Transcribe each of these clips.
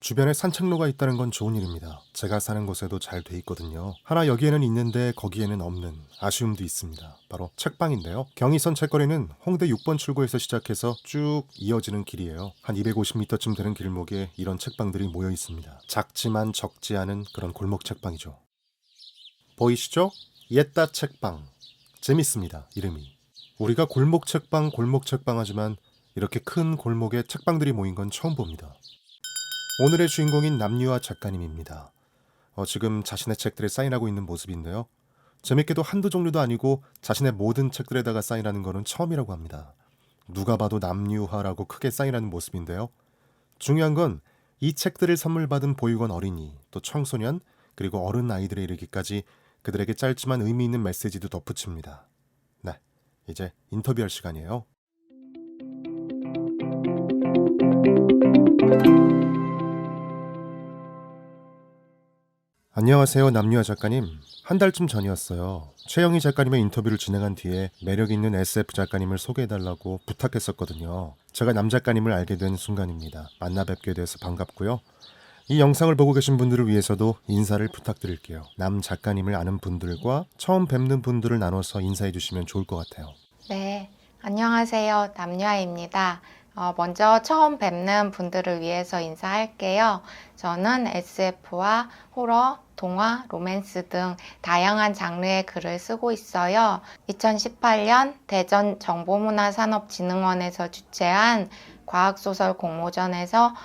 주변에 산책로가 있다는 건 좋은 일입니다. 제가 사는 곳에도 잘 돼 있거든요. 하나 여기에는 있는데 거기에는 없는 아쉬움도 있습니다. 바로 책방인데요. 경의선 책거리는 홍대 6번 출구에서 시작해서 쭉 이어지는 길이에요. 한 250m쯤 되는 길목에 이런 책방들이 모여 있습니다. 작지만 적지 않은 그런 골목 책방이죠. 보이시죠? 옛다 책방. 재밌습니다. 이름이. 우리가 골목 책방 하지만 이렇게 큰 골목에 책방들이 모인 건 처음 봅니다. 오늘의 주인공인 남유아 작가님입니다. 지금 자신의 책들에 사인하고 있는 모습인데요. 재밌게도 한두 종류도 아니고 자신의 모든 책들에다가 사인하는 거는 처음이라고 합니다. 누가 봐도 남유아라고 크게 사인하는 모습인데요. 중요한 건 이 책들을 선물 받은 보육원 어린이, 또 청소년, 그리고 어른 아이들에 이르기까지 그들에게 짧지만 의미 있는 메시지도 덧붙입니다. 네, 이제 인터뷰할 시간이에요. 안녕하세요, 남유아 작가님. 한 달쯤 전이었어요. 최영희 작가님의 인터뷰를 진행한 뒤에 매력 있는 SF 작가님을 소개해달라고 부탁했었거든요. 제가 남 작가님을 알게 된 순간입니다. 만나 뵙게 돼서 반갑고요. 이 영상을 보고 계신 분들을 위해서도 인사를 부탁드릴게요. 남 작가님을 아는 분들과 처음 뵙는 분들을 나눠서 인사해 주시면 좋을 것 같아요. 네, 안녕하세요. 남유아입니다. 먼저 처음 뵙는 분들을 위해서 인사할게요. 저는 SF와 호러, 동화, 로맨스 등 다양한 장르의 글을 쓰고 있어요. 2018년 대전정보문화산업진흥원에서 주최한 과학소설 공모전에서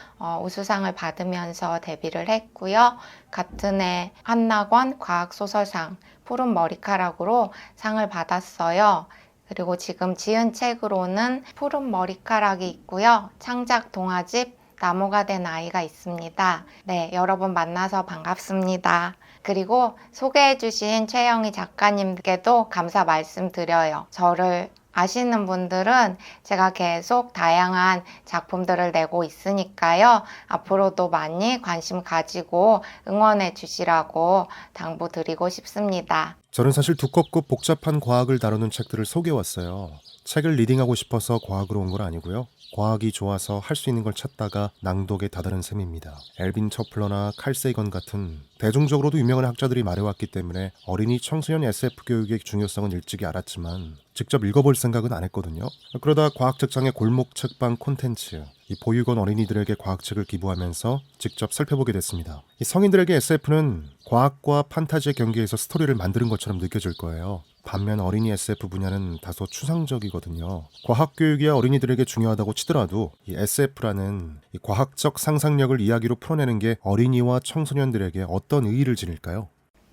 우수상을 받으면서 데뷔를 했고요. 같은 해 한낙원 과학소설상 푸른 머리카락으로 상을 받았어요. 그리고 지금 지은 책으로는 푸른 머리카락이 있고요. 창작 동화집 나무가 된 아이가 있습니다. 네, 여러분 만나서 반갑습니다. 그리고 소개해주신 최영희 작가님께도 감사 말씀드려요. 저를 아시는 분들은 제가 계속 다양한 작품들을 내고 있으니까요. 앞으로도 많이 관심 가지고 응원해 주시라고 당부드리고 싶습니다. 저는 사실 두껍고 복잡한 과학을 다루는 책들을 소개해왔어요. 책을 리딩하고 싶어서 과학으로 온 건 아니고요. 과학이 좋아서 할 수 있는 걸 찾다가 낭독에 다다른 셈입니다. 엘빈 터플러나 칼 세이건 같은 대중적으로도 유명한 학자들이 말해왔기 때문에 어린이 청소년 SF 교육의 중요성은 일찍이 알았지만 직접 읽어볼 생각은 안 했거든요. 그러다 과학책장의 골목 책방 콘텐츠, 이 보육원 어린이들에게 과학책을 기부하면서 직접 살펴보게 됐습니다. 이 성인들에게 SF는 과학과 판타지의 경계에서 스토리를 만드는 것처럼 느껴질 거예요. 반면 어린이 SF 분야는 다소 추상적이거든요. 과학교육이 어린이들에게 중요하다고 치더라도 이 SF라는 이 과학적 상상력을 이야기로 풀어내는 게 어린이와 청소년들에게 어떤 의의를 지닐까요?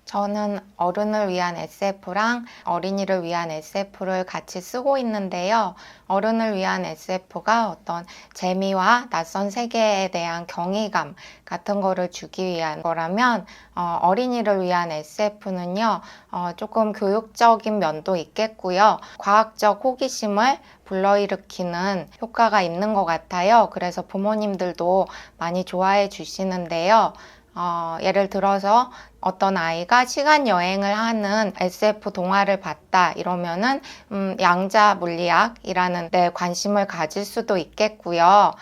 저는 어른을 위한 SF랑 어린이를 위한 SF를 같이 쓰고 있는데요. 어른을 위한 SF가 어떤 재미와 낯선 세계에 대한 경이감 같은 거를 주기 위한 거라면 어린이를 위한 SF는요. 조금 교육적인 면도 있겠고요. 과학적 호기심을 불러일으키는 효과가 있는 것 같아요. 그래서 부모님들도 많이 좋아해 주시는데요. 예를 들어서 어떤 아이가 시간 여행을 하는 SF 동화를 봤다 이러면은 양자 물리학이라는 데 관심을 가질 수도 있겠고요.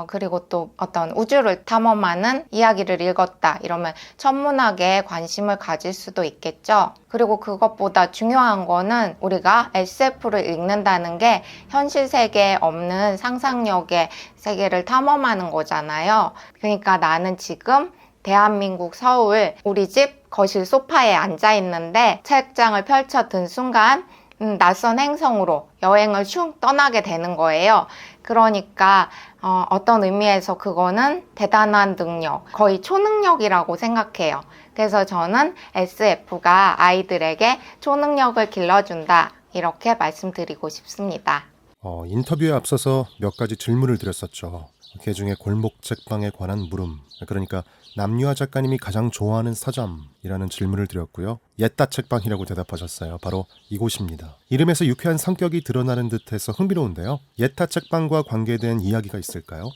그리고 또 어떤 우주를 탐험하는 이야기를 읽었다 이러면 천문학에 관심을 가질 수도 있겠죠. 그리고 그것보다 중요한 거는 우리가 SF를 읽는다는 게 현실 세계에 없는 상상력의 세계를 탐험하는 거잖아요. 그러니까 나는 지금 대한민국 서울 우리 집 거실 소파에 앉아 있는데 책장을 펼쳐 든 순간 낯선 행성으로 여행을 슝 떠나게 되는 거예요. 그러니까 어떤 의미에서 그거는 대단한 능력, 거의 초능력이라고 생각해요. 그래서 저는 SF가 아이들에게 초능력을 길러준다 이렇게 말씀드리고 싶습니다. 인터뷰에 앞서서 몇 가지 질문을 드렸었죠. 그중에 골목 책방에 관한 물음, 그러니까 남유아 작가님이 가장 좋아하는 서점이라는 질문을 드렸고요. 옛다 책방이라고 대답하셨어요. 바로 이곳입니다. 이름에서 유쾌한 성격이 드러나는 듯해서 흥미로운데요. 옛다 책방과 관계된 이야기가 있을까요?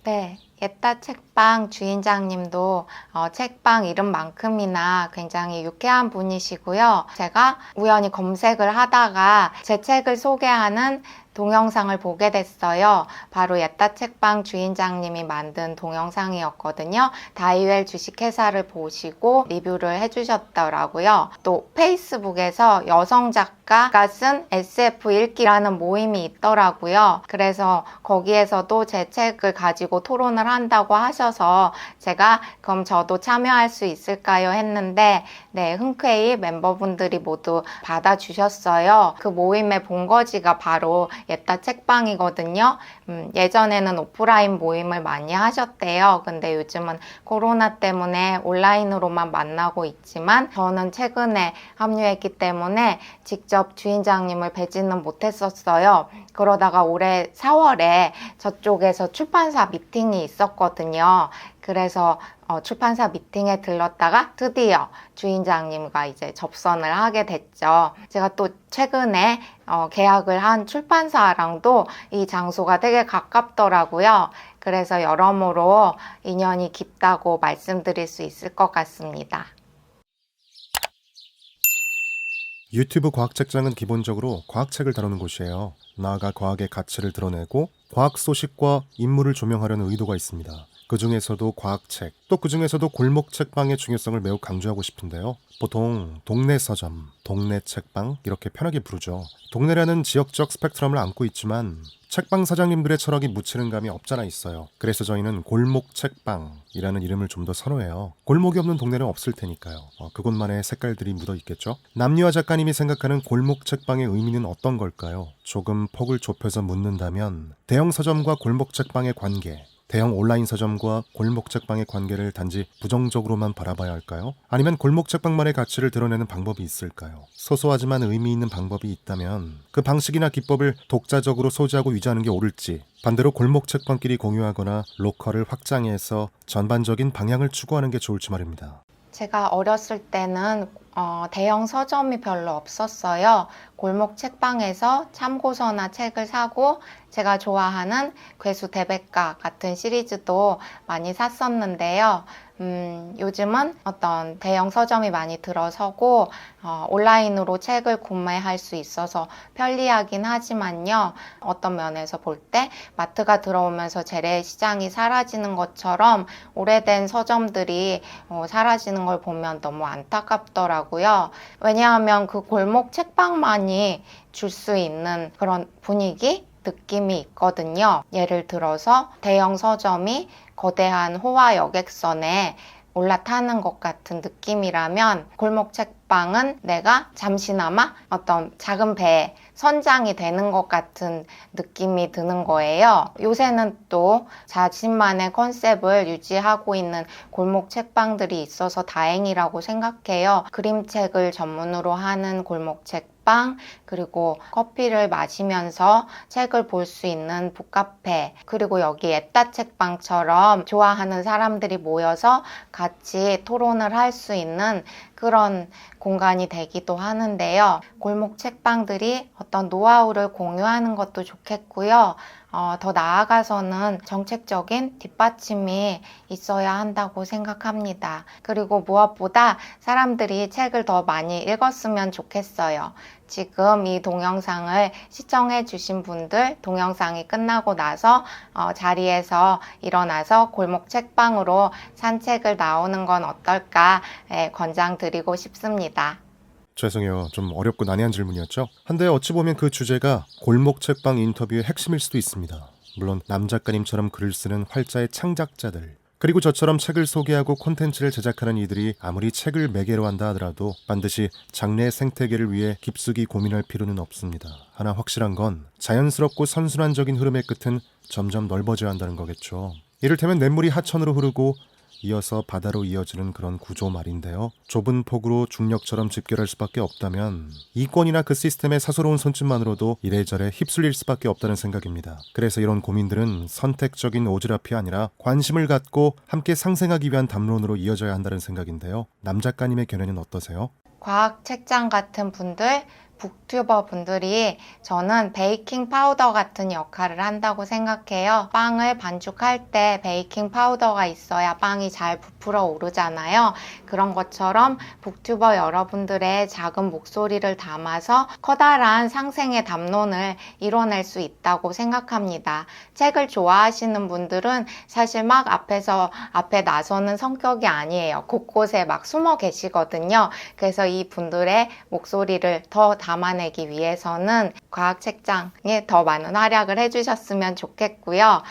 네, 옛다 책방 주인장님도 책방 이름만큼이나 굉장히 유쾌한 분이시고요. 제가 우연히 검색을 하다가 제 책을 소개하는 동영상을 보게 됐어요. 바로 예따 책방 주인장님이 만든 동영상이었거든요. 다이웰 주식회사를 보시고 리뷰를 해주셨더라고요. 또 페이스북에서 여성 작가가 쓴 SF 읽기라는 모임이 있더라고요. 그래서 거기에서도 제 책을 가지고 토론을 한다고 하셔서 제가 그럼 저도 참여할 수 있을까요? 했는데 네, 흔쾌히 멤버분들이 모두 받아주셨어요. 그 모임의 본거지가 바로 예따 책방이거든요. 예전에는 오프라인 모임을 많이 하셨대요. 근데 요즘은 코로나 때문에 온라인으로만 만나고 있지만 저는 최근에 합류했기 때문에 직접 주인장님을 뵈지는 못했었어요. 그러다가 올해 4월에 저쪽에서 출판사 미팅이 있었거든요. 그래서 출판사 미팅에 들렀다가 드디어 주인장님과 이제 접선을 하게 됐죠. 제가 또 최근에 계약을 한 출판사랑도 이 장소가 되게 가깝더라고요. 그래서 여러모로 인연이 깊다고 말씀드릴 수 있을 것 같습니다. 유튜브 과학책장은 기본적으로 과학책을 다루는 곳이에요. 나아가 과학의 가치를 드러내고 과학 소식과 인물을 조명하려는 의도가 있습니다. 그 중에서도 과학책, 또 그 중에서도 골목 책방의 중요성을 매우 강조하고 싶은데요. 보통 동네 서점, 동네 책방 이렇게 편하게 부르죠. 동네라는 지역적 스펙트럼을 안고 있지만 책방 사장님들의 철학이 묻히는 감이 없잖아 있어요. 그래서 저희는 골목 책방이라는 이름을 좀 더 선호해요. 골목이 없는 동네는 없을 테니까요. 그곳만의 색깔들이 묻어 있겠죠. 남유아 작가님이 생각하는 골목 책방의 의미는 어떤 걸까요? 조금 폭을 좁혀서 묻는다면 대형 서점과 골목 책방의 관계, 대형 온라인 서점과 골목 책방의 관계를 단지 부정적으로만 바라봐야 할까요? 아니면 골목 책방만의 가치를 드러내는 방법이 있을까요? 소소하지만 의미 있는 방법이 있다면 그 방식이나 기법을 독자적으로 소지하고 유지하는 게 옳을지, 반대로 골목 책방끼리 공유하거나 로컬을 확장해서 전반적인 방향을 추구하는 게 좋을지 말입니다. 제가 어렸을 때는 대형 서점이 별로 없었어요. 골목 책방에서 참고서나 책을 사고 제가 좋아하는 괴수 대백과 같은 시리즈도 많이 샀었는데요. 요즘은 어떤 대형 서점이 많이 들어서고 온라인으로 책을 구매할 수 있어서 편리하긴 하지만요. 어떤 면에서 볼 때 마트가 들어오면서 재래시장이 사라지는 것처럼 오래된 서점들이 사라지는 걸 보면 너무 안타깝더라고요. 왜냐하면 그 골목 책방만이 줄 수 있는 그런 분위기? 느낌이 있거든요. 예를 들어서 대형 서점이 거대한 호화 여객선에 올라타는 것 같은 느낌이라면 골목 책방은 내가 잠시나마 어떤 작은 배에 선장이 되는 것 같은 느낌이 드는 거예요. 요새는 또 자신만의 컨셉을 유지하고 있는 골목 책방들이 있어서 다행이라고 생각해요. 그림책을 전문으로 하는 골목 책방, 그리고 커피를 마시면서 책을 볼 수 있는 북카페, 그리고 여기 예따 책방처럼 좋아하는 사람들이 모여서 같이 토론을 할 수 있는 그런 공간이 되기도 하는데요. 골목 책방들이 어떤 노하우를 공유하는 것도 좋겠고요. 더 나아가서는 정책적인 뒷받침이 있어야 한다고 생각합니다. 그리고 무엇보다 사람들이 책을 더 많이 읽었으면 좋겠어요. 지금 이 동영상을 시청해 주신 분들, 동영상이 끝나고 나서 자리에서 일어나서 골목 책방으로 산책을 나오는 건 어떨까 권장드리고 싶습니다. 죄송해요. 좀 어렵고 난해한 질문이었죠? 한데 어찌 보면 그 주제가 골목 책방 인터뷰의 핵심일 수도 있습니다. 물론 남 작가님처럼 글을 쓰는 활자의 창작자들, 그리고 저처럼 책을 소개하고 콘텐츠를 제작하는 이들이 아무리 책을 매개로 한다 하더라도 반드시 장래의 생태계를 위해 깊숙이 고민할 필요는 없습니다. 하나 확실한 건 자연스럽고 선순환적인 흐름의 끝은 점점 넓어져야 한다는 거겠죠. 이를테면 냇물이 하천으로 흐르고 이어서 바다로 이어지는 그런 구조 말인데요. 좁은 폭으로 중력처럼 집결할 수밖에 없다면 이권이나 그 시스템의 사소로운 손짓만으로도 이래저래 휩쓸릴 수밖에 없다는 생각입니다. 그래서 이런 고민들은 선택적인 오지랖이 아니라 관심을 갖고 함께 상생하기 위한 담론으로 이어져야 한다는 생각인데요. 남 작가님의 견해는 어떠세요? 과학 책장 같은 분들 북튜버 분들이 저는 베이킹 파우더 같은 역할을 한다고 생각해요. 빵을 반죽할 때 베이킹 파우더가 있어야 빵이 잘 부풀어 오르잖아요. 그런 것처럼 북튜버 여러분들의 작은 목소리를 담아서 커다란 상생의 담론을 이뤄낼 수 있다고 생각합니다. 책을 좋아하시는 분들은 사실 막 앞에 나서는 성격이 아니에요. 곳곳에 막 숨어 계시거든요. 그래서 이 분들의 목소리를 더 담아내기 위해서는 과학 책장에 더 많은 활약을 해주셨으면 좋겠고요.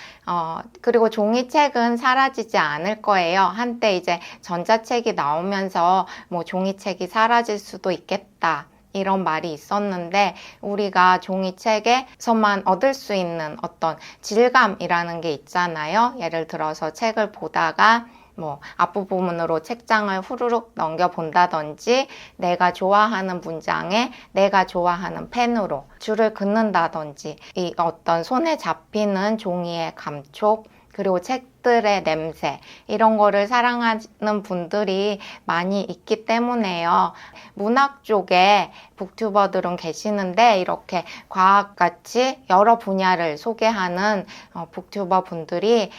그리고 종이책은 사라지지 않을 거예요. 한때 이제 전자책이 나오면서 뭐 종이책이 사라질 수도 있겠다. 이런 말이 있었는데 우리가 종이책에서만 얻을 수 있는 어떤 질감이라는 게 있잖아요. 예를 들어서 책을 보다가 뭐 앞부분으로 책장을 후루룩 넘겨본다든지 내가 좋아하는 문장에 내가 좋아하는 펜으로 줄을 긋는다든지 이 어떤 손에 잡히는 종이의 감촉 그리고 책들의 냄새 이런 거를 사랑하는 분들이 많이 있기 때문에요. 문학 쪽에 북튜버들은 계시는데 이렇게 과학같이 여러 분야를 소개하는 북튜버 분들이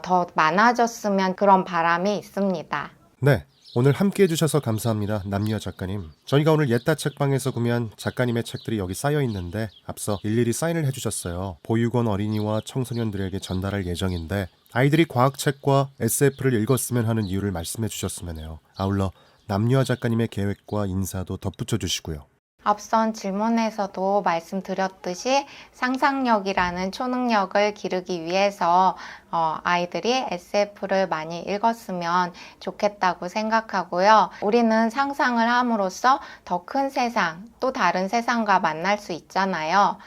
더 많아졌으면 그런 바람이 있습니다. 네, 오늘 함께 해주셔서 감사합니다. 남미아 작가님. 저희가 오늘 옛다 책방에서 구매한 작가님의 책들이 여기 쌓여 있는데 앞서 일일이 사인을 해주셨어요. 보육원 어린이와 청소년들에게 전달할 예정인데 아이들이 과학책과 SF를 읽었으면 하는 이유를 말씀해 주셨으면 해요. 아울러 남미아 작가님의 계획과 인사도 덧붙여 주시고요. 앞선 질문에서도 말씀드렸듯이 상상력이라는 초능력을 기르기 위해서 아이들이 SF를 많이 읽었으면 좋겠다고 생각하고요. 우리는 상상을 함으로써 더 큰 세상, 또 다른 세상과 만날 수 있잖아요.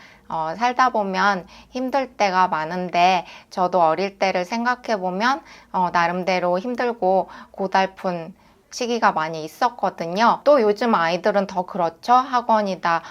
살다 보면 힘들 때가 많은데 저도 어릴 때를 생각해보면 나름대로 힘들고 고달픈 시기가 많이 있었거든요. 또 요즘 아이들은 더 그렇죠. 학원이다,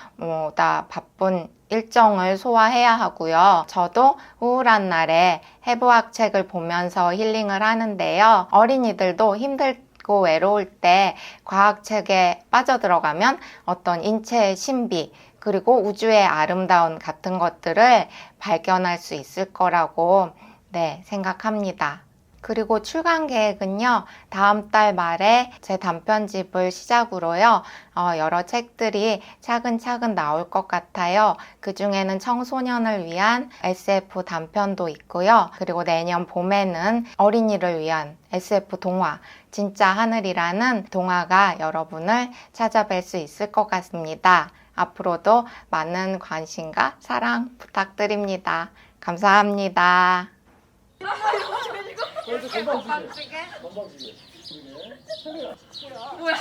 다 바쁜 일정을 소화해야 하고요. 저도 우울한 날에 해부학 책을 보면서 힐링을 하는데요. 어린이들도 힘들고 외로울 때 과학책에 빠져들어가면 어떤 인체의 신비, 그리고 우주의 아름다움 같은 것들을 발견할 수 있을 거라고 생각합니다. 그리고 출간 계획은요, 다음 달 말에 제 단편집을 시작으로요, 여러 책들이 차근차근 나올 것 같아요. 그 중에는 청소년을 위한 SF 단편도 있고요. 그리고 내년 봄에는 어린이를 위한 SF 동화, 진짜 하늘이라는 동화가 여러분을 찾아뵐 수 있을 것 같습니다. 앞으로도 많은 관심과 사랑 부탁드립니다. 감사합니다. 건방지게? 뭐야?